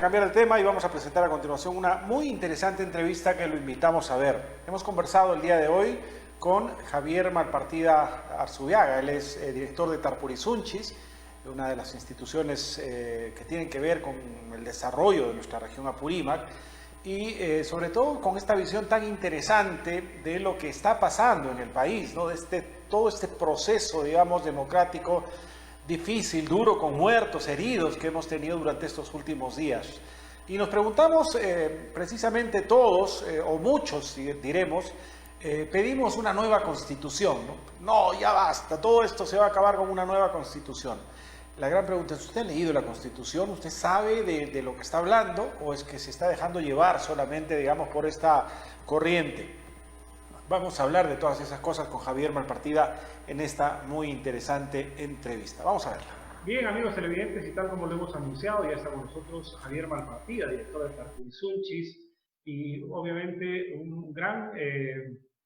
Cambiar de tema y vamos a presentar a continuación una muy interesante entrevista que lo invitamos a ver. Hemos conversado el día de hoy con Javier Malpartida Arzubiaga. Él es director de Tarpurizunchis, una de las instituciones que tienen que ver con el desarrollo de nuestra región Apurímac y sobre todo con esta visión tan interesante de lo que está pasando en el país, ¿no? De todo este proceso, digamos, democrático difícil, duro, con muertos, heridos que hemos tenido durante estos últimos días. Y nos preguntamos, precisamente todos, o muchos diremos, pedimos una nueva constitución, ¿no? No, ya basta, todo esto se va a acabar con una nueva constitución. La gran pregunta es, ¿usted ha leído la constitución? ¿Usted sabe de lo que está hablando? ¿O es que se está dejando llevar solamente, digamos, por esta corriente? Vamos a hablar de todas esas cosas con Javier Malpartida en esta muy interesante entrevista. Vamos a verla. Bien, amigos televidentes, y tal como lo hemos anunciado, ya está con nosotros Javier Malpartida, director de Tarpurizunchis, y obviamente un gran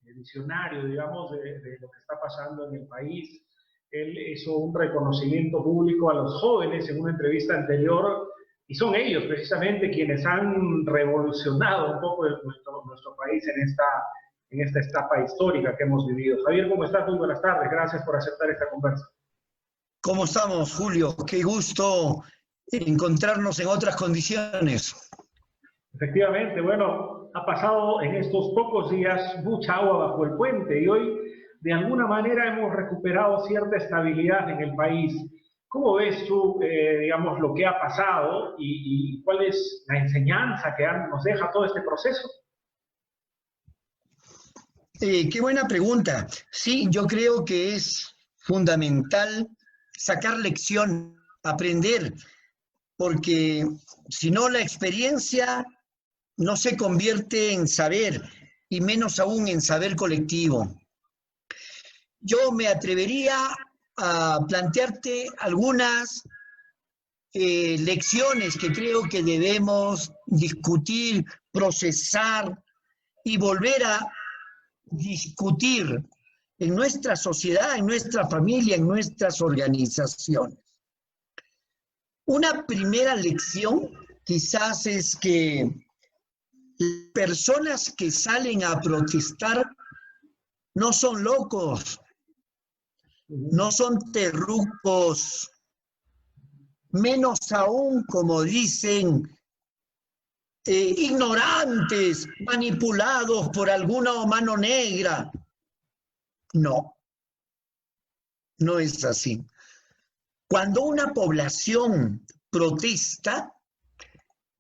visionario, digamos, de lo que está pasando en el país. Él hizo un reconocimiento público a los jóvenes en una entrevista anterior, y son ellos precisamente quienes han revolucionado un poco nuestro país en esta etapa histórica que hemos vivido. Javier, ¿cómo estás? Muy buenas tardes. Gracias por aceptar esta conversa. ¿Cómo estamos, Julio? Qué gusto encontrarnos en otras condiciones. Efectivamente, bueno, ha pasado en estos pocos días mucha agua bajo el puente y hoy, de alguna manera, hemos recuperado cierta estabilidad en el país. ¿Cómo ves tú, digamos, lo que ha pasado y cuál es la enseñanza que nos deja todo este proceso? Qué buena pregunta. Sí, yo creo que es fundamental sacar lección, aprender, porque si no la experiencia no se convierte en saber, y menos aún en saber colectivo. Yo me atrevería a plantearte algunas lecciones que creo que debemos discutir, procesar y volver a discutir en nuestra sociedad, en nuestra familia, en nuestras organizaciones. Una primera lección quizás es que personas que salen a protestar no son locos, no son terrucos, menos aún, como dicen, ignorantes, manipulados por alguna mano negra. No, no es así. Cuando una población protesta,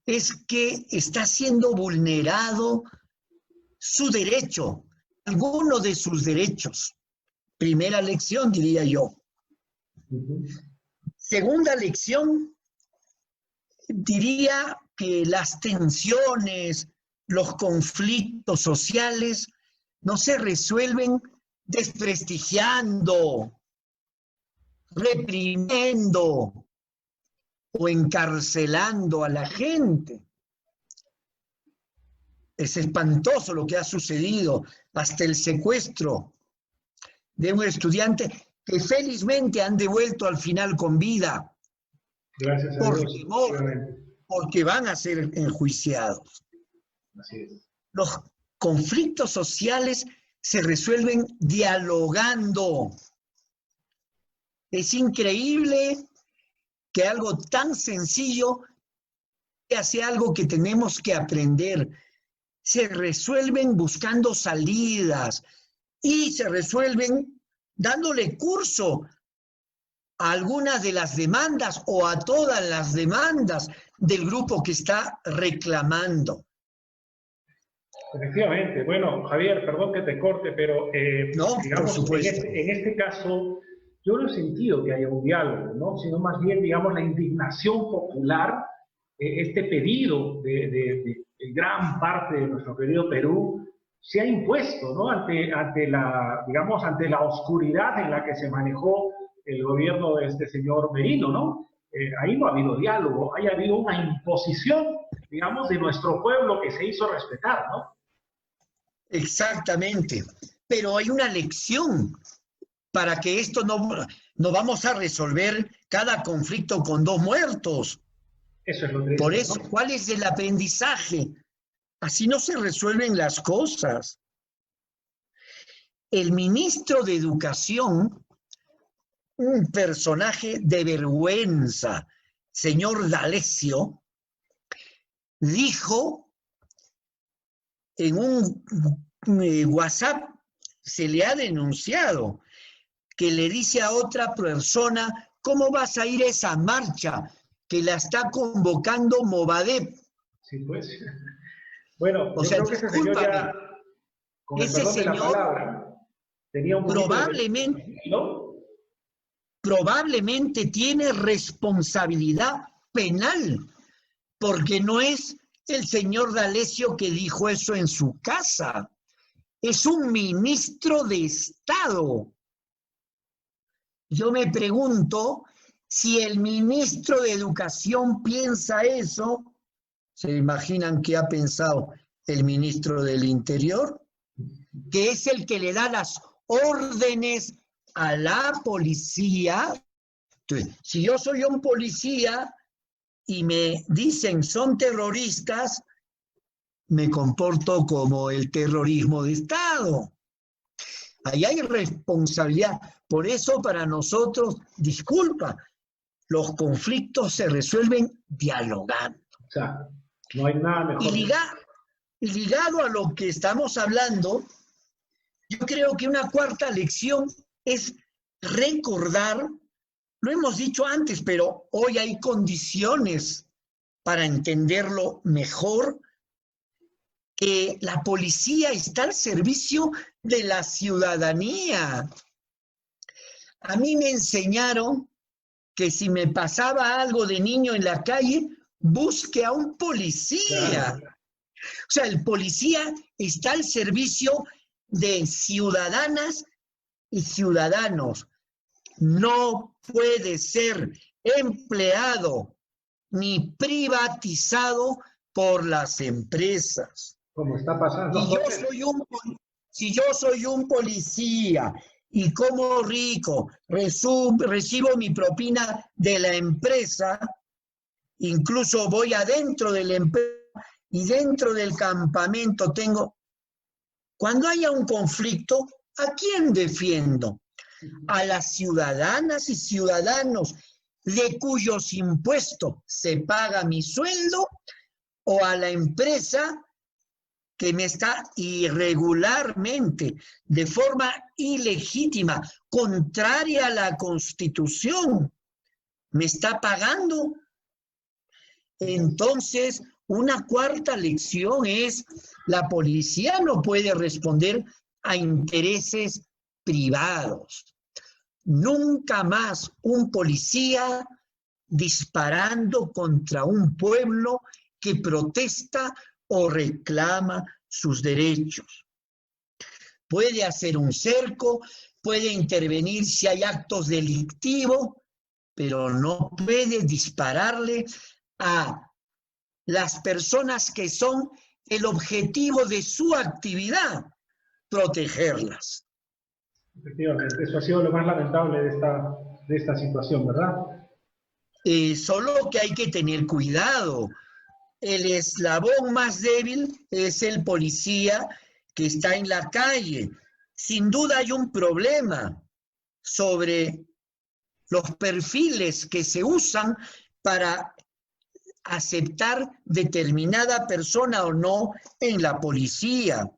es que está siendo vulnerado su derecho, alguno de sus derechos. Primera lección, diría yo. Segunda lección, diría que las tensiones, los conflictos sociales no se resuelven desprestigiando, reprimiendo o encarcelando a la gente. Es espantoso lo que ha sucedido, hasta el secuestro de un estudiante que felizmente han devuelto al final con vida. Gracias a por Dios, temor, porque van a ser enjuiciados. Así es. Los conflictos sociales se resuelven dialogando. Es increíble que algo tan sencillo sea algo que tenemos que aprender. Se resuelven buscando salidas y se resuelven dándole curso a algunas de las demandas o a todas las demandas del grupo que está reclamando. Efectivamente. Bueno, Javier, perdón que te corte, pero no, digamos, por supuesto. En este caso, yo no he sentido que haya un diálogo, ¿no? Sino más bien, digamos, la indignación popular, este pedido de gran parte de nuestro querido Perú, se ha impuesto, ¿no? Ante la oscuridad en la que se manejó el gobierno de este señor Merino, ¿no? Ahí no ha habido diálogo, ahí ha habido una imposición, digamos, de nuestro pueblo que se hizo respetar, ¿no? Exactamente, pero hay una lección para que esto no vamos a resolver cada conflicto con 2 muertos. Eso es lo triste, Por eso, ¿no? ¿cuál es el aprendizaje? Así no se resuelven las cosas. El ministro de Educación, un personaje de vergüenza, señor D'Alessio, dijo en un WhatsApp, se le ha denunciado, que le dice a otra persona, ¿cómo vas a ir a esa marcha que la está convocando Movadep? Sí, pues. Bueno, O yo sea, creo que ese señor discúlpame, ya, con el ese perdón de la señor palabra, tenía un poquito probablemente, de... ¿no? probablemente tiene responsabilidad penal, porque no es el señor D'Alessio que dijo eso en su casa, es un ministro de Estado. Yo me pregunto si el ministro de Educación piensa eso, ¿se imaginan qué ha pensado el ministro del Interior? Que es el que le da las órdenes a la policía. Entonces, si yo soy un policía y me dicen son terroristas, me comporto como el terrorismo de Estado. Ahí hay responsabilidad. Por eso para nosotros, disculpa, los conflictos se resuelven dialogando. O sea, no hay nada mejor. Y ligado a lo que estamos hablando, yo creo que una cuarta lección es recordar, lo hemos dicho antes, pero hoy hay condiciones para entenderlo mejor, que la policía está al servicio de la ciudadanía. A mí me enseñaron que si me pasaba algo de niño en la calle, busque a un policía. Claro. O sea, el policía está al servicio de ciudadanas y ciudadanos. No puede ser empleado ni privatizado por las empresas. Como está pasando. Si yo soy un policía y como rico recibo mi propina de la empresa, incluso voy adentro de la empresa y dentro del campamento tengo... Cuando haya un conflicto, ¿a quién defiendo? ¿A las ciudadanas y ciudadanos de cuyos impuestos se paga mi sueldo o a la empresa que me está irregularmente, de forma ilegítima, contraria a la Constitución, me está pagando? Entonces, una cuarta lección es, la policía no puede responder a intereses privados. Nunca más un policía disparando contra un pueblo que protesta o reclama sus derechos. Puede hacer un cerco, puede intervenir si hay actos delictivos, pero no puede dispararle a las personas que son el objetivo de su actividad, protegerlas. Efectivamente, eso ha sido lo más lamentable de esta situación, ¿verdad? Solo que hay que tener cuidado. El eslabón más débil es el policía que está en la calle. Sin duda hay un problema sobre los perfiles que se usan para aceptar determinada persona o no en la policía.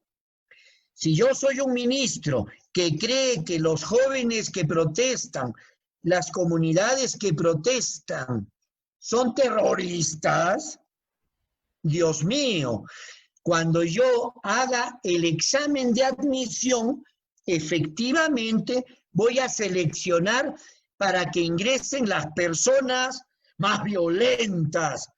Si yo soy un ministro que cree que los jóvenes que protestan, las comunidades que protestan, son terroristas, Dios mío, cuando yo haga el examen de admisión, efectivamente voy a seleccionar para que ingresen las personas más violentas,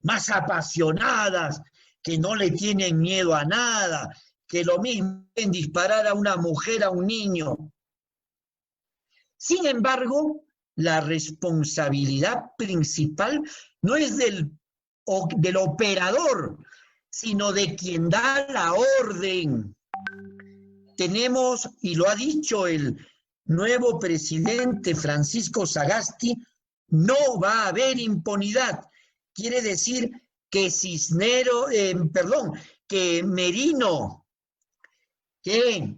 más apasionadas, que no le tienen miedo a nada, que lo mismo en disparar a una mujer, a un niño. Sin embargo, la responsabilidad principal no es del operador, sino de quien da la orden. Tenemos, y lo ha dicho el nuevo presidente Francisco Sagasti, no va a haber impunidad. quiere decir que que Merino, que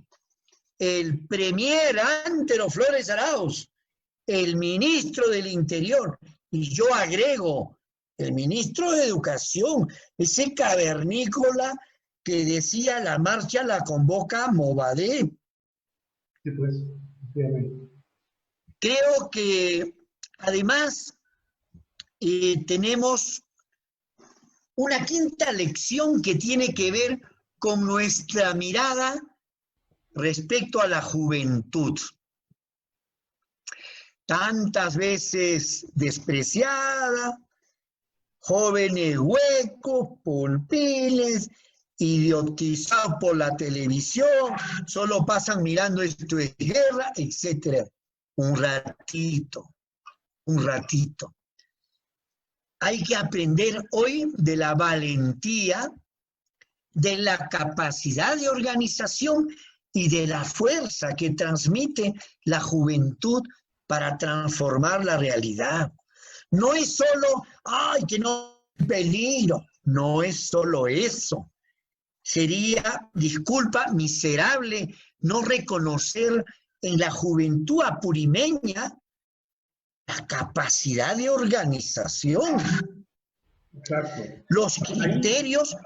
el premier Antero Flores Arauz, el ministro del Interior, y yo agrego, el ministro de Educación, ese cavernícola que decía la marcha la convoca Movadé. Sí, pues, obviamente. Creo que además tenemos una quinta lección que tiene que ver con nuestra mirada respecto a la juventud. Tantas veces despreciada, jóvenes huecos, pulpiles, idiotizados por la televisión, solo pasan mirando esto es guerra, etc. Un ratito. Hay que aprender hoy de la valentía, de la capacidad de organización y de la fuerza que transmite la juventud para transformar la realidad. No es solo, ¡ay, que no hay peligro! No es solo eso. Sería, disculpa, miserable no reconocer en la juventud apurimeña la capacidad de organización. Exacto. Los criterios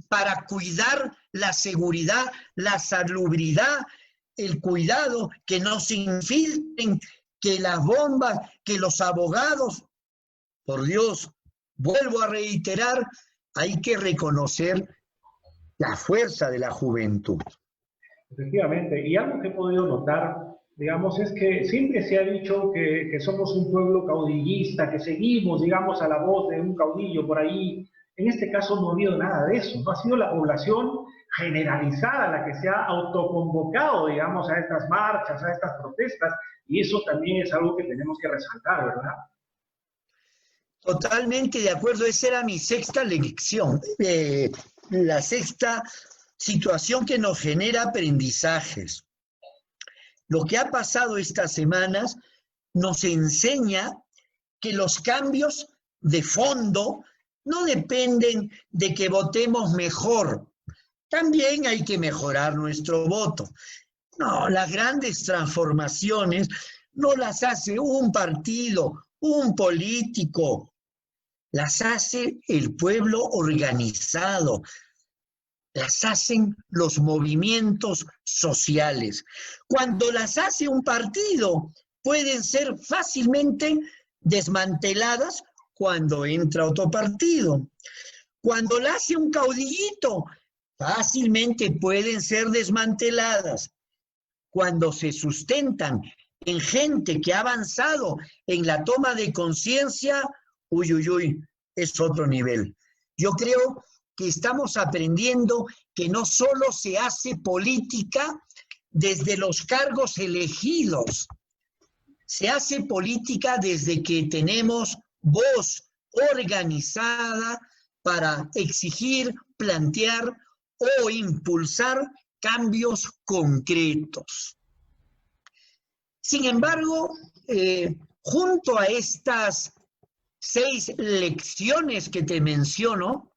para cuidar la seguridad, la salubridad, el cuidado, que no se infiltren, que las bombas, que los abogados. Por Dios, vuelvo a reiterar, hay que reconocer la fuerza de la juventud. Efectivamente, y algo que he podido notar, digamos, es que siempre se ha dicho que somos un pueblo caudillista, que seguimos, digamos, a la voz de un caudillo por ahí. En este caso no ha habido nada de eso, no ha sido la población generalizada la que se ha autoconvocado, digamos, a estas marchas, a estas protestas, y eso también es algo que tenemos que resaltar, ¿verdad? Totalmente de acuerdo, esa era mi sexta lección, la sexta situación que nos genera aprendizajes. Lo que ha pasado estas semanas nos enseña que los cambios de fondo no dependen de que votemos mejor. También hay que mejorar nuestro voto. No, las grandes transformaciones no las hace un partido, un político, las hace el pueblo organizado, las hacen los movimientos sociales. Cuando las hace un partido, pueden ser fácilmente desmanteladas cuando entra otro partido. Cuando la hace un caudillito, fácilmente pueden ser desmanteladas. Cuando se sustentan en gente que ha avanzado en la toma de conciencia, es otro nivel. Yo creo que estamos aprendiendo que no solo se hace política desde los cargos elegidos, se hace política desde que tenemos voz organizada para exigir, plantear o impulsar cambios concretos. Sin embargo, junto a estas 6 lecciones que te menciono,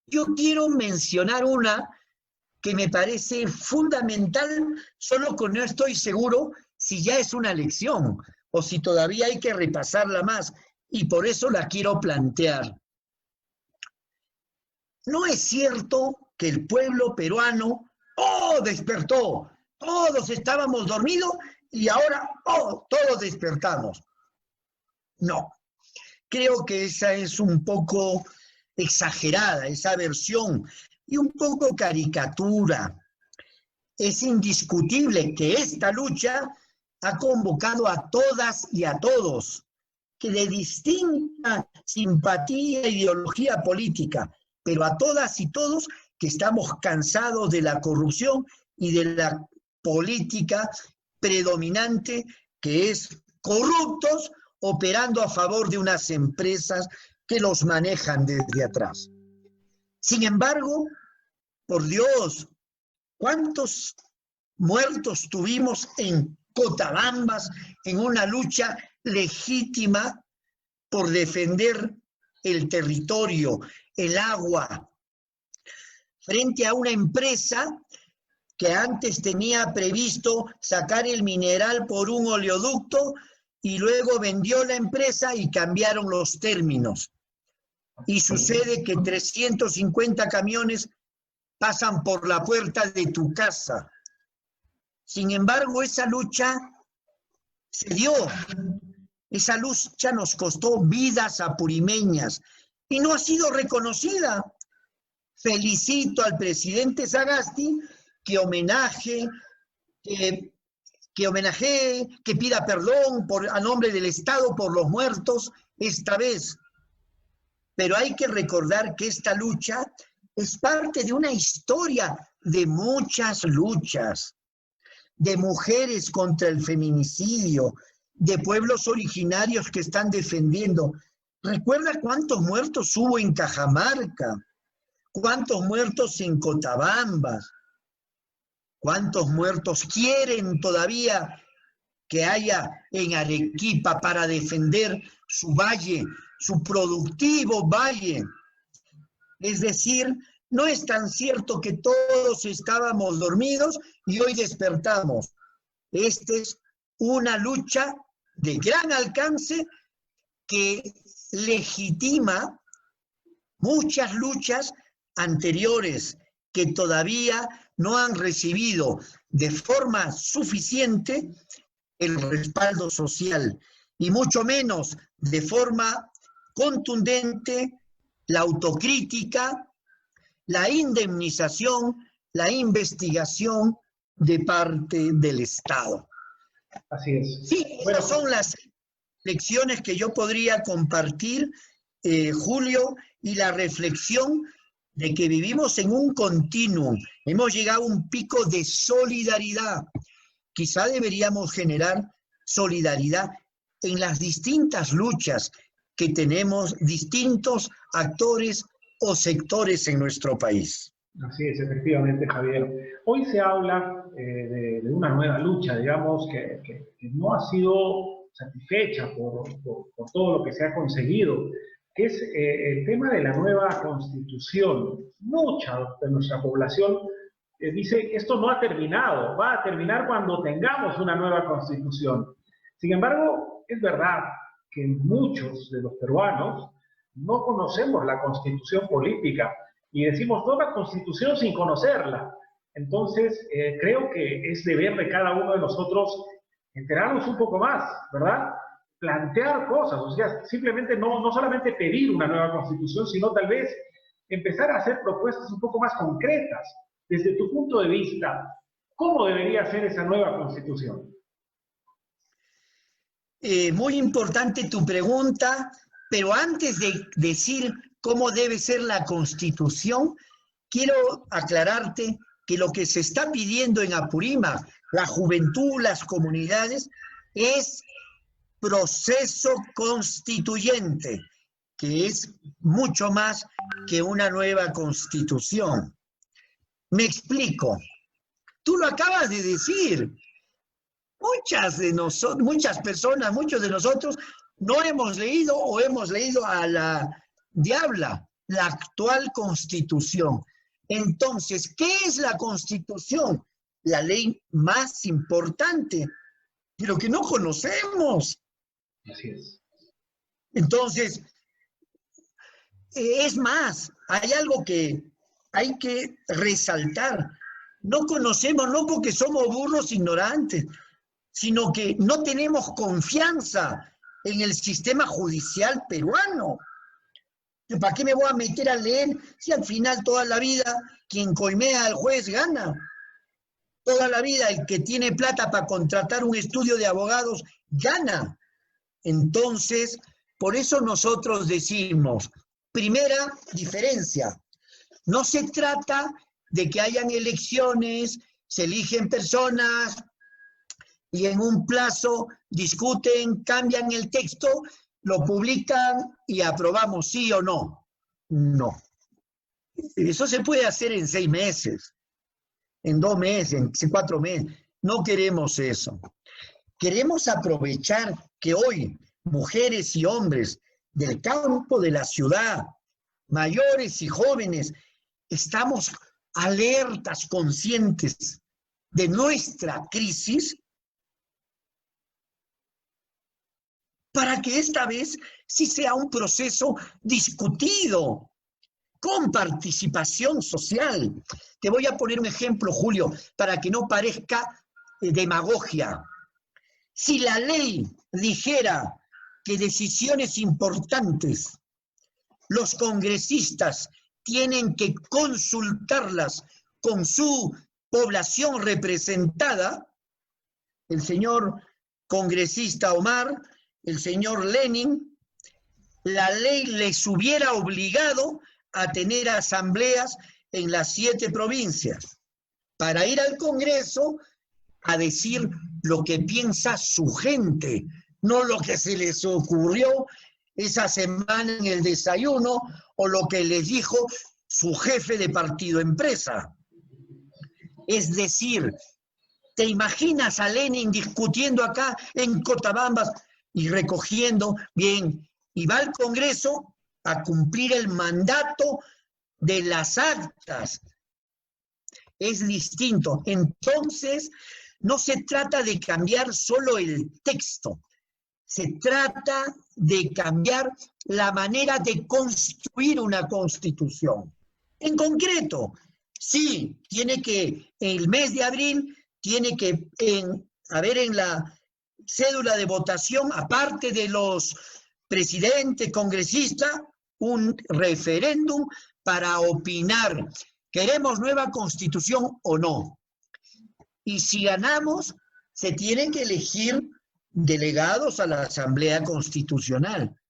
yo quiero mencionar una que me parece fundamental, solo que no estoy seguro si ya es una lección o si todavía hay que repasarla más, y por eso la quiero plantear. No es cierto que el pueblo peruano, despertó, todos estábamos dormidos y ahora, todos despertamos. No, creo que esa es un poco exagerada, esa versión, y un poco caricatura. Es indiscutible que esta lucha ha convocado a todas y a todos, que de distinta simpatía e ideología política, pero a todas y todos que estamos cansados de la corrupción y de la política predominante, que es corruptos operando a favor de unas empresas que los manejan desde atrás. Sin embargo, por Dios, ¿cuántos muertos tuvimos en Cotabambas en una lucha legítima por defender el territorio, el agua, frente a una empresa que antes tenía previsto sacar el mineral por un oleoducto y luego vendió la empresa y cambiaron los términos. Y sucede que 350 camiones pasan por la puerta de tu casa. Sin embargo, esa lucha se dio. Esa lucha nos costó vidas apurimeñas y no ha sido reconocida. Felicito al presidente Sagasti que homenajee, que pida perdón a nombre del Estado por los muertos esta vez. Pero hay que recordar que esta lucha es parte de una historia de muchas luchas, de mujeres contra el feminicidio, de pueblos originarios que están defendiendo. ¿Recuerda cuántos muertos hubo en Cajamarca? ¿Cuántos muertos en Cotabamba? ¿Cuántos muertos quieren todavía que haya en Arequipa para defender su valle, su productivo valle? Es decir, no es tan cierto que todos estábamos dormidos y hoy despertamos. Esta es una lucha de gran alcance que legitima muchas luchas anteriores que todavía no han recibido de forma suficiente el respaldo social y mucho menos de forma contundente la autocrítica, la indemnización, la investigación de parte del Estado. Así es. Sí, esas son las lecciones que yo podría compartir, Julio, y la reflexión de que vivimos en un continuum. Hemos llegado a un pico de solidaridad. Quizá deberíamos generar solidaridad en las distintas luchas que tenemos distintos actores o sectores en nuestro país. Así es, efectivamente, Javier. Hoy se habla de una nueva lucha, digamos, que no ha sido satisfecha por todo lo que se ha conseguido, que es el tema de la nueva Constitución. Mucha de nuestra población dice, esto no ha terminado, va a terminar cuando tengamos una nueva Constitución. Sin embargo, es verdad que muchos de los peruanos no conocemos la Constitución política y decimos nueva Constitución sin conocerla. Entonces, creo que es deber de cada uno de nosotros enterarnos un poco más, ¿verdad? Plantear cosas, o sea, simplemente no solamente pedir una nueva Constitución, sino tal vez empezar a hacer propuestas un poco más concretas. Desde tu punto de vista, ¿cómo debería ser esa nueva Constitución? Muy importante tu pregunta, pero antes de decir cómo debe ser la Constitución, quiero aclararte que lo que se está pidiendo en Apurímac, la juventud, las comunidades, es proceso constituyente, que es mucho más que una nueva Constitución. Me explico. Tú lo acabas de decir. Muchas personas, muchos de nosotros, no hemos leído o hemos leído a la diabla, la actual Constitución. Entonces, ¿qué es la Constitución? La ley más importante, pero que no conocemos. Así es. Entonces, es más, hay algo que hay que resaltar. No conocemos, no porque somos burros ignorantes, sino que no tenemos confianza en el sistema judicial peruano. ¿Para qué me voy a meter a leer si al final toda la vida quien coimea al juez gana? Toda la vida el que tiene plata para contratar un estudio de abogados gana. Entonces, por eso nosotros decimos, primera diferencia, no se trata de que hayan elecciones, se eligen personas y en un plazo discuten, cambian el texto, lo publican y aprobamos sí o no. No. Eso se puede hacer en 6 meses, en 2 meses, en 4 meses. No queremos eso. Queremos aprovechar que hoy mujeres y hombres del campo, de la ciudad, mayores y jóvenes, estamos alertas, conscientes de nuestra crisis, para que esta vez sí sea un proceso discutido, con participación social. Te voy a poner un ejemplo, Julio, para que no parezca demagogia. Si la ley dijera que decisiones importantes los congresistas tienen que consultarlas con su población representada, el señor congresista Omar, el señor Lenin, la ley les hubiera obligado a tener asambleas en las 7 provincias para ir al Congreso a decir lo que piensa su gente, no lo que se les ocurrió esa semana en el desayuno o lo que les dijo su jefe de partido empresa. Es decir, ¿te imaginas a Lenin discutiendo acá en Cotabambas y recogiendo bien? Y va al Congreso a cumplir el mandato de las actas. Es distinto. Entonces, no se trata de cambiar solo el texto, se trata de cambiar la manera de construir una constitución. En concreto, sí, el mes de abril, tiene que haber en la cédula de votación, aparte de los presidentes, congresistas, un referéndum para opinar, ¿queremos nueva constitución o no? Y si ganamos, se tienen que elegir delegados a la Asamblea Constitucional.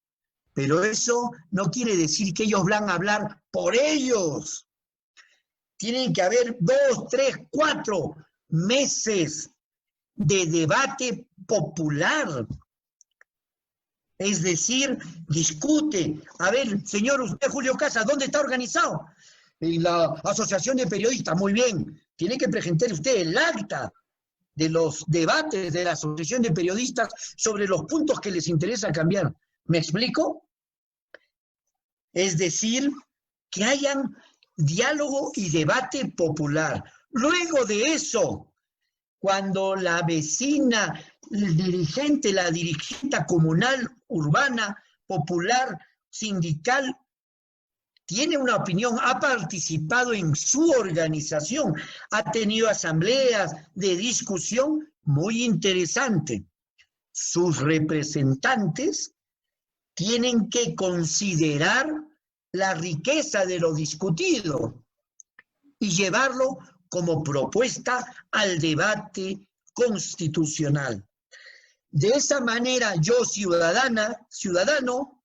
Pero eso no quiere decir que ellos van a hablar por ellos. Tienen que haber 2, 3, 4 meses de debate popular. Es decir, discute. A ver, señor, usted, Julio Casas, ¿dónde está organizado? En la Asociación de Periodistas. Muy bien. Tiene que presentar usted el acta de los debates de la Asociación de Periodistas sobre los puntos que les interesa cambiar. ¿Me explico? Es decir, que hayan diálogo y debate popular. Luego de eso, cuando la vecina, el dirigente, la dirigente comunal, urbana, popular, sindical, tiene una opinión, ha participado en su organización, ha tenido asambleas de discusión muy interesante. Sus representantes tienen que considerar la riqueza de lo discutido y llevarlo como propuesta al debate constitucional. De esa manera, yo, ciudadano,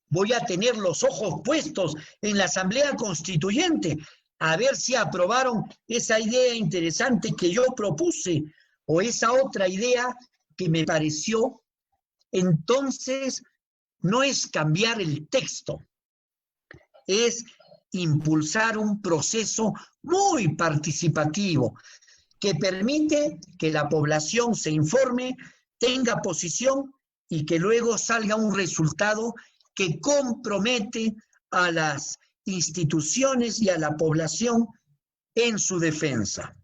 voy a tener los ojos puestos en la Asamblea Constituyente a ver si aprobaron esa idea interesante que yo propuse o esa otra idea que me pareció. Entonces, no es cambiar el texto, es impulsar un proceso muy participativo que permite que la población se informe, tenga posición y que luego salga un resultado que compromete a las instituciones y a la población en su defensa.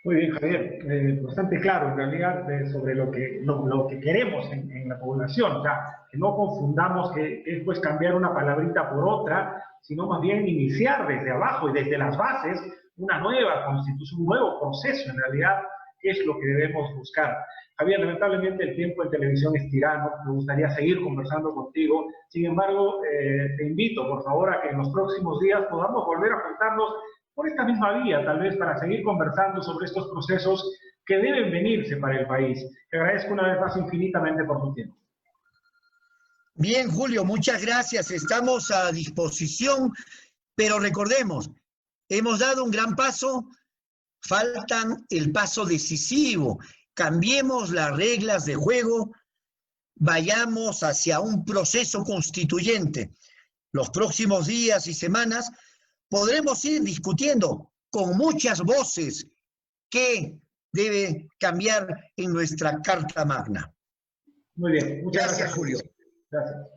Muy bien, Javier. Bastante claro, en realidad, sobre lo que queremos en la población. O sea, que no confundamos que es pues cambiar una palabrita por otra, sino más bien iniciar desde abajo y desde las bases una nueva constitución, un nuevo proceso, en realidad, que es lo que debemos buscar. Javier, lamentablemente el tiempo en televisión es tirano, me gustaría seguir conversando contigo. Sin embargo, te invito, por favor, a que en los próximos días podamos volver a juntarnos por esta misma vía, tal vez para seguir conversando sobre estos procesos que deben venirse para el país. Te agradezco una vez más infinitamente por tu tiempo. Bien, Julio, muchas gracias. Estamos a disposición, pero recordemos, hemos dado un gran paso, faltan el paso decisivo. Cambiemos las reglas de juego, vayamos hacia un proceso constituyente. Los próximos días y semanas podremos ir discutiendo con muchas voces qué debe cambiar en nuestra Carta Magna. Muy bien, muchas gracias, Julio. Gracias.